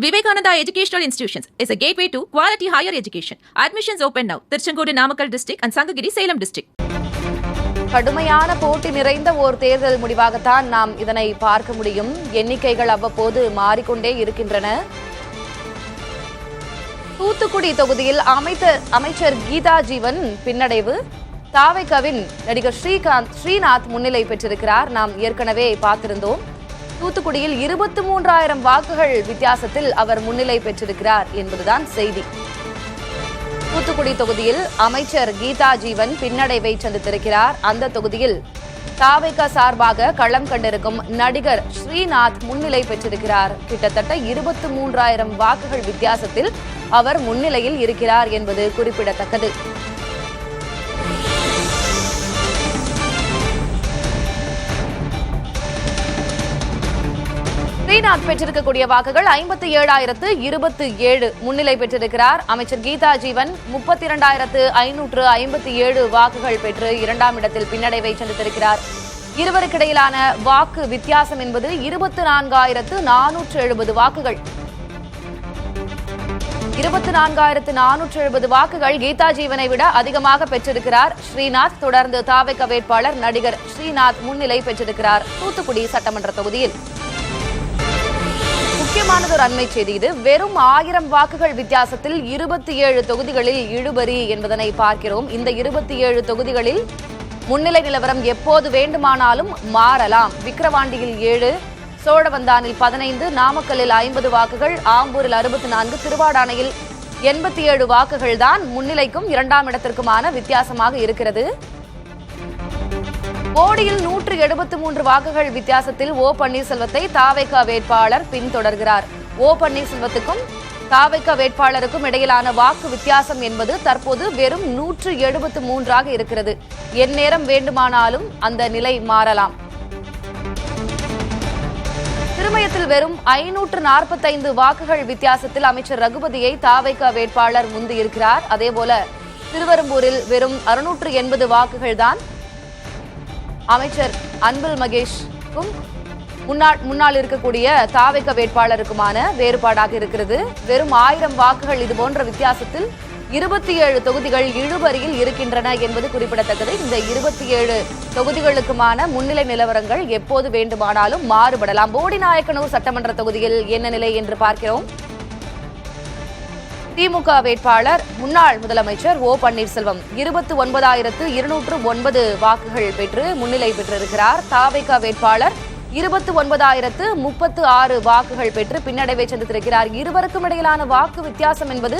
Vivekananda Educational Institutions is a gateway to quality higher education. Admissions open now. Tirchengodu Namakkal district and Sangagiri Salem district. கடுமையான போட்டி நிறைந்த ஓர் தேர்தல் முடிவாகத்தான் நாம் இதனை பார்க்க முடியும். எண்ணிக்கைகள் அவ்வப்போது மாறிக்கொண்டே இருக்கின்றன. தூத்துக்குடி தொகுதியில் அமைச்சர் கீதா ஜீவன் பின்னடைவு. தாவேகாவின் நடிகர் ஸ்ரீநாத் முன்னிலை பெற்றிருக்கிறார். நாம் ஏற்கனவே பார்த்திருந்தோம். தூத்துக்குடியில் 23,000 வாக்குகள் வித்தியாசத்தில் அவர் முன்னிலை பெற்றிருக்கிறார் என்பதுதான் செய்தி. தூத்துக்குடி தொகுதியில் அமைச்சர் கீதா ஜீவன் பின்னடைவை சந்தித்திருக்கிறார். அந்த தொகுதியில் தாவேகா சார்பாக களம் கண்டிருக்கும் நடிகர் ஸ்ரீநாத் முன்னிலை பெற்றிருக்கிறார். கிட்டத்தட்ட 23,000 வாக்குகள் வித்தியாசத்தில் அவர் முன்னிலையில் இருக்கிறார் என்பது குறிப்பிடத்தக்கது. ஸ்ரீநாத் பெற்றிருக்கக்கூடிய வாக்குகள் 57,027 முன்னிலை பெற்றிருக்கிறார். அமைச்சர் கீதா ஜீவன் 32,557 வாக்குகள் பெற்று 2ஆம் இடத்தில் பின்னடைவை சந்தித்திருக்கிறார். இருவருக்கிடையிலான வாக்கு வித்தியாசம் என்பது 24,470 வாக்குகள். 24,470 வாக்குகள் கீதா ஜீவனை விட அதிகமாக பெற்றிருக்கிறார் ஸ்ரீநாத். தொடர்ந்து தாவேகா வேட்பாளர் நடிகர் ஸ்ரீநாத் முன்னிலை பெற்றிருக்கிறார் தூத்துக்குடி சட்டமன்ற தொகுதியில். முக்கியமானதொரு அண்மை செய்தி இது. வெறும் 1000 வாக்குகள் வித்தியாசத்தில் 27 தொகுதிகளில் இழுபறி என்பதனை பார்க்கிறோம். இந்த 27 தொகுதிகளில் முன்னிலை நிலவரம் எப்போது வேண்டுமானாலும் மாறலாம். விக்கிரவாண்டியில் 7, சோழவந்தானில் 15, நாமக்கல்லில் 50 வாக்குகள், ஆம்பூரில் 64, திருவாடானையில் 87 வாக்குகள் தான் முன்னிலைக்கும் 2ஆம் இடத்திற்குமான வித்தியாசமாக இருக்கிறது. போடியில் 173 வாக்குகள் வித்தியாசத்தில் ஓ பன்னீர்செல்வத்தை தாவேகா வேட்பாளர் பின்தொடர்கிறார். ஓ பன்னீர்செல்வத்துக்கும் தாவேகா வேட்பாளருக்கும் இடையிலான வாக்கு வித்தியாசம் என்பது தற்போது வெறும் 173ஆக இருக்கிறது. எந்நேரம் வேண்டுமானாலும் அந்த நிலை மாறலாம். திருமயத்தில் வெறும் 545 வாக்குகள் வித்தியாசத்தில் அமைச்சர் ரகுபதியை தாவேகா வேட்பாளர் முந்தியிருக்கிறார். அதேபோல திருவெரும்பூரில் வெறும் 680 வாக்குகள் தான் அமைச்சர் அன்பில் மகேஷுக்கும் முன்னால் இருக்கக்கூடிய தாவேகா வேட்பாளருக்குமான வேறுபாடாக இருக்கிறது. வெறும் 1000 வாக்குகள் இதுபோன்ற வித்தியாசத்தில் 27 தொகுதிகள் இழுபறியில் இருக்கின்றன என்பது குறிப்பிடத்தக்கது. இந்த 27 தொகுதிகளுக்குமான முன்னிலை நிலவரங்கள் எப்போது வேண்டுமானாலும் மாறுபடலாம். போடிநாயக்கனூர் சட்டமன்ற தொகுதியில் என்ன நிலை என்று பார்க்கிறோம். திமுக வேட்பாளர் முன்னாள் முதலமைச்சர் ஓ பன்னீர்செல்வம் 29,209 வாக்குகள் பெற்று முன்னிலை பெற்றிருக்கிறார். தாவேகா வேட்பாளர் 29,036 வாக்குகள் பெற்று பின்னடைவை சந்தித்திருக்கிறார். இருவருக்கும் இடையிலான வாக்கு வித்தியாசம் என்பது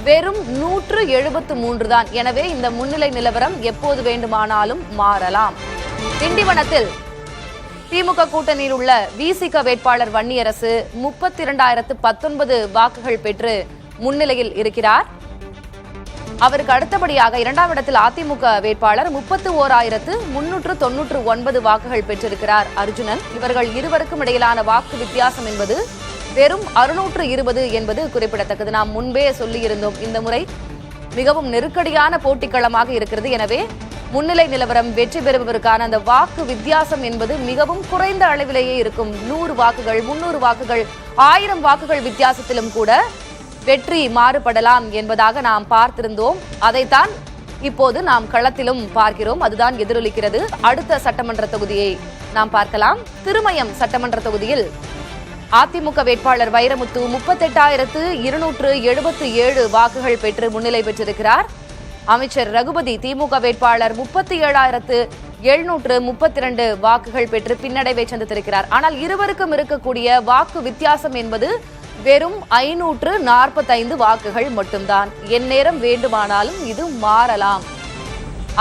வெறும் 173 தான். எனவே இந்த முன்னிலை நிலவரம் எப்போது வேண்டுமானாலும் மாறலாம். திண்டிவனத்தில் திமுக கூட்டணியில் உள்ள விசிக வேட்பாளர் வன்னியரசு 32,019 வாக்குகள் பெற்று முன்னிலையில் இருக்கிறார். அவருக்கு அடுத்தபடியாக 2ஆம் இடத்தில் அதிமுக வேட்பாளர் 31,399 வாக்குகள் பெற்றிருக்கிறார் அர்ஜுனன். இவர்கள் இருவருக்கும் இடையிலான வாக்கு வித்தியாசம் என்பது வெறும் 620 என்பது குறிப்பிடத்தக்கது. நாம் முன்பே சொல்லியிருந்தோம், இந்த முறை மிகவும் நெருக்கடியான போட்டிக்களமாக இருக்கிறது. எனவே முன்னிலை நிலவரம் வெற்றி பெறுபவருக்கான அந்த வாக்கு வித்தியாசம் என்பது மிகவும் குறைந்த அளவிலேயே இருக்கும். 100 வாக்குகள், 300 வாக்குகள், 1000 வாக்குகள் வித்தியாசத்திலும் கூட வெற்றி மாறுபடலாம் என்பதாக நாம் பார்த்திருந்தோம். அதைத்தான் இப்போது நாம் களத்திலும் பார்க்கிறோம். அதுதான் எதிரொலிக்கிறது. அடுத்த சட்டமன்ற தொகுதியை நாம் பார்க்கலாம். திருமயம் சட்டமன்ற தொகுதியில் அதிமுக வேட்பாளர் வைரமுத்து 38,277 வாக்குகள் பெற்று முன்னிலை பெற்றிருக்கிறார். அமைச்சர் ரகுபதி திமுக வேட்பாளர் 37,732 வாக்குகள் பெற்று பின்னடைவை சந்தித்திருக்கிறார். ஆனால் இருவருக்கும் இருக்கக்கூடிய வாக்கு வித்தியாசம் என்பது வெறும் 545 வாக்குகள் மட்டும்தான். எந்நேரம் வேண்டுமானாலும் இது மாறலாம்.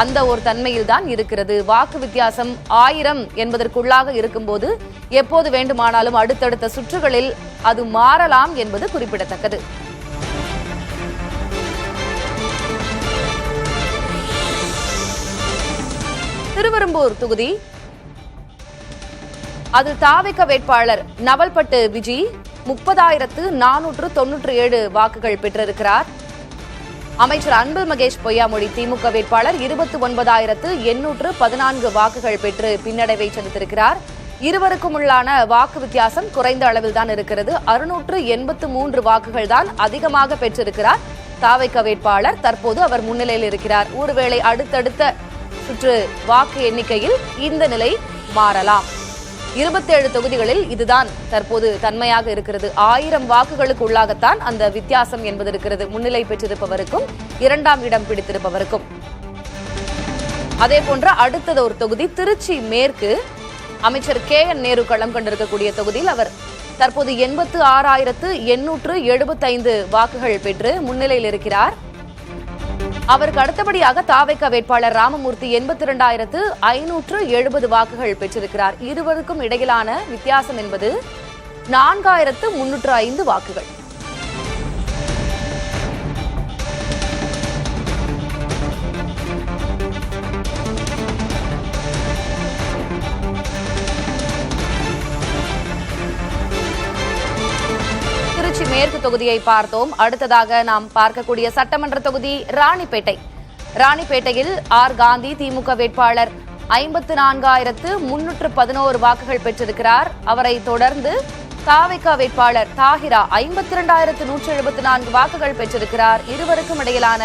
அந்த ஒரு தன்மையில் தான் இருக்கிறது. வாக்கு வித்தியாசம் 1000 என்பதற்குள்ளாக இருக்கும்போது எப்போது வேண்டுமானாலும் அடுத்தடுத்த சுற்றுகளில் அது மாறலாம் என்பது குறிப்பிடத்தக்கது. திருவெரும்பூர் தொகுதி, அது தாவேகா வேட்பாளர் நவல்பட்டு விஜி 30,497 வாக்குகள் பெற்றிருக்கிறார். அமைச்சர் அன்பில் மகேஷ் பொய்யாமொழி திமுக வேட்பாளர் 29,814 வாக்குகள் பெற்று பின்னடைவை சந்தித்திருக்கிறார். இருவருக்கும் உள்ளான வாக்கு வித்தியாசம் குறைந்த அளவில் தான் இருக்கிறது. 683 வாக்குகள் தான் அதிகமாக பெற்றிருக்கிறார் தாவேகா வேட்பாளர். தற்போது அவர் முன்னிலையில் இருக்கிறார். ஒருவேளை அடுத்தடுத்த சுற்று வாக்கு எண்ணிக்கையில் இந்த நிலை மாறலாம். 27 தொகுதிகளில் இதுதான் தற்போது தன்மையாக இருக்கிறது. 1000 வாக்குகளுக்கு உள்ளாகத்தான் அந்த வித்தியாசம் என்பது இருக்கிறது, முன்னிலை பெற்றிருப்பவருக்கும் 2ஆம் இடம் பிடித்திருப்பவருக்கும். அதே போன்ற அடுத்தது ஒரு தொகுதி திருச்சி மேற்கு. அமைச்சர் KN நேரு களம் கண்டிருக்கக்கூடிய தொகுதியில் அவர் தற்போது 86,875 வாக்குகள் பெற்று முன்னிலையில் இருக்கிறார். அவருக்கு அடுத்தபடியாக தாவேகா வேட்பாளர் ராமமூர்த்தி 82,570 வாக்குகள் பெற்றிருக்கிறார். இருவருக்கும் இடையிலான வித்தியாசம் என்பது 4,305 வாக்குகள். திருச்சி மேற்கு தொகுதியை பார்த்தோம். அடுத்ததாக நாம் பார்க்கக்கூடிய சட்டமன்ற தொகுதி ராணிப்பேட்டை. ராணிப்பேட்டையில் R காந்தி திமுக வேட்பாளர் 54,311 வாக்குகள் பெற்றிருக்கிறார். அவரை தொடர்ந்து தாவேகா வேட்பாளர் தாஹிரா 52,174 வாக்குகள் பெற்றிருக்கிறார். இருவருக்கும் இடையிலான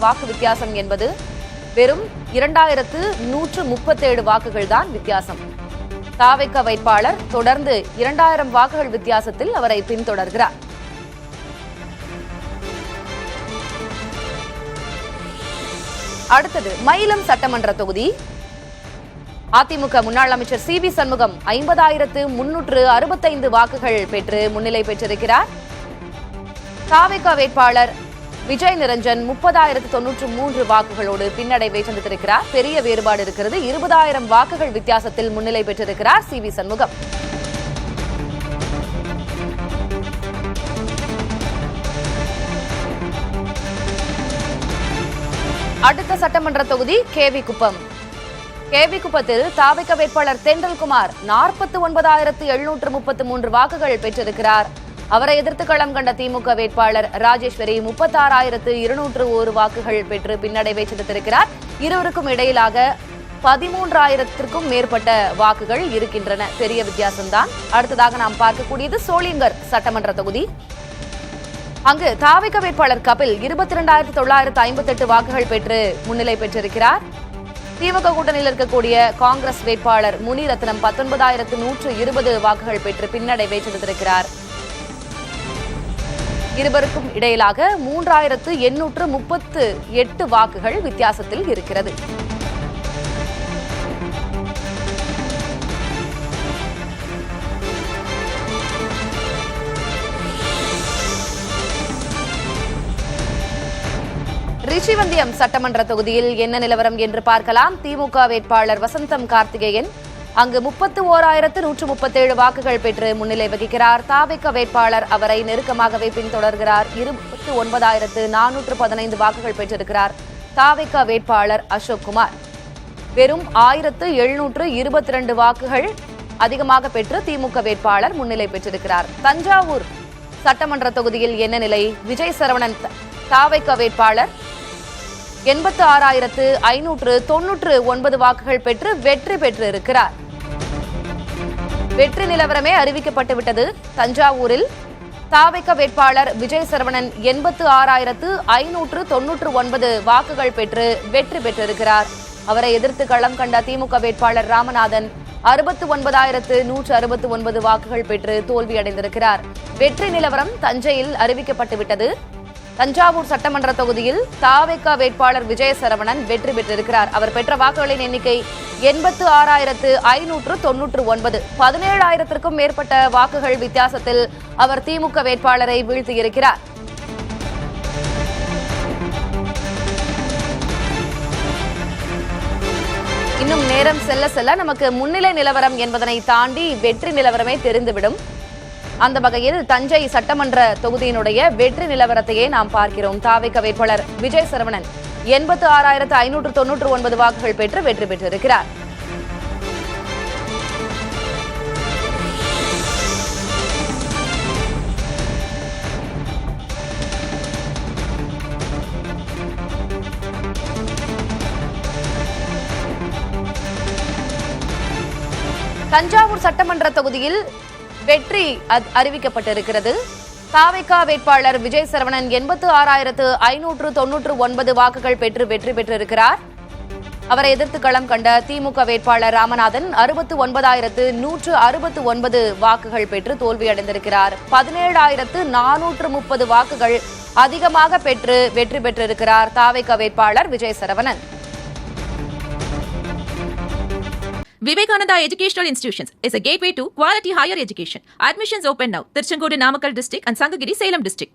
வாக்கு வித்தியாசம் என்பது வெறும் 2,137 வாக்குகள் தான் வித்தியாசம். தாவேகா வேட்பாளர் தொடர்ந்து 2,000 வாக்குகள் வித்தியாசத்தில் அவரை பின்தொடர்கிறார். அடுத்தது மயிலம் சட்டமன்ற தொகுதி. அதிமுக முன்னாள் அமைச்சர் CV சண்முகம் 50,365 வாக்குகள் பெற்று முன்னிலை பெற்றிருக்கிறார். தாவேகா வேட்பாளர் விஜய் நிரஞ்சன் 30,093 வாக்குகளோடு பின்னடைவை சந்தித்திருக்கிறார். பெரிய வேறுபாடு இருக்கிறது. 20,000 வாக்குகள் வித்தியாசத்தில் முன்னிலை பெற்றிருக்கிறார் CV சண்முகம். அடுத்த சட்டமன்ற தொகுதி கேவி குப்பம். கேவி குப்பத்தில் தாவேகா வேட்பாளர் தென்றல்குமார் 49,733 வாக்குகள் பெற்றிருக்கிறார். அவரை எதிர்த்து களம் கண்ட திமுக வேட்பாளர் ராஜேஸ்வரி 36,201 வாக்குகள் பெற்று பின்னடைவை சந்தித்திருக்கிறார். இருவருக்கும் இடையிலாக 13,000த்திற்கும் மேற்பட்ட வாக்குகள் இருக்கின்றன. பெரிய வித்தியாசம்தான். அடுத்ததாக நாம் பார்க்கக்கூடியது சோளிங்கர் சட்டமன்ற தொகுதி. அங்கு தாவேகா வேட்பாளர் கபில் 22,958 வாக்குகள் பெற்று முன்னிலை பெற்றிருக்கிறார். திமுக கூட்டணியில் இருக்கக்கூடிய காங்கிரஸ் வேட்பாளர் முனிரத்னம் 19,120 வாக்குகள் பெற்று பின்னடைவை சந்தித்திருக்கிறார். இருவருக்கும் இடையிலாக 3,838 வாக்குகள் வித்தியாசத்தில் இருக்கிறது. ரிஷிவந்தியம் சட்டமன்ற தொகுதியில் என்ன நிலவரம் என்று பார்க்கலாம். திமுக வேட்பாளர் வசந்தம் கார்த்திகேயன் அங்கு 31,137 வாக்குகள் பெற்று முன்னிலை வகிக்கிறார். தாவேகா வேட்பாளர் அவரை நெருக்கமாகவே பின்தொடர்கிறார். 29,415 வாக்குகள் பெற்றிருக்கிறார். தாவேகா வேட்பாளர் அசோக்குமார் வெறும் 1,722 வாக்குகள் அதிகமாக பெற்று திமுக வேட்பாளர் முன்னிலை பெற்றிருக்கிறார். தஞ்சாவூர் சட்டமன்ற தொகுதியில் என்ன நிலை? விஜய் சரவணன் தாவேகா வேட்பாளர் 86,599 வாக்குகள் பெற்று வெற்றி பெற்றிருக்கிறார். வெற்றி நிலவரமே அறிவிக்கப்பட்டுவிட்டது. தஞ்சாவூரில் தாவேகா வேட்பாளர் விஜய் சரவணன் 86,599 வாக்குகள் பெற்று வெற்றி பெற்றிருக்கிறார். அவரை எதிர்த்து களம் கண்ட திமுக வேட்பாளர் ராமநாதன் 69,169 வாக்குகள் பெற்று தோல்வியடைந்திருக்கிறார். வெற்றி நிலவரம் தஞ்சையில் அறிவிக்கப்பட்டுவிட்டது. தஞ்சாவூர் சட்டமன்ற தொகுதியில் தாவேகா வேட்பாளர் விஜய சரவணன் வெற்றி பெற்றிருக்கிறார். அவர் பெற்ற வாக்குகளின் எண்ணிக்கை 86,599. 17,000த்திற்கும் மேற்பட்ட வாக்குகள் வித்தியாசத்தில் அவர் திமுக வேட்பாளரை வீழ்த்தியிருக்கிறார். இன்னும் நேரம் செல்ல செல்ல நமக்கு முன்னிலை நிலவரம் என்பதனை தாண்டி வெற்றி நிலவரமே தெரிந்துவிடும். அந்த வகையில் தஞ்சை சட்டமன்ற தொகுதியினுடைய வெற்றி நிலவரத்தையே நாம் பார்க்கிறோம். தாவேகா வேட்பாளர் விஜய் சரவணன் 86,599 வாக்குகள் பெற்று வெற்றி பெற்றிருக்கிறார். தஞ்சாவூர் சட்டமன்ற தொகுதியில் வெற்றி அறிவிக்கப்பட்டிருக்கிறது. தாவேகா வேட்பாளர் விஜய் சரவணன் 86,599 வாக்குகள் பெற்று வெற்றி பெற்றிருக்கிறார். அவரை எதிர்த்து களம் கண்ட திமுக வேட்பாளர் ராமநாதன் 69,169 வாக்குகள் பெற்று தோல்வியடைந்திருக்கிறார். 17,430 வாக்குகள் அதிகமாக பெற்று வெற்றி பெற்றிருக்கிறார் தாவேகா வேட்பாளர் Vijay Saravanan. Vivekananda Educational Institutions is a gateway to quality higher education. Admissions open now. Tirchangodu Namakkal district and Sangagiri Salem district.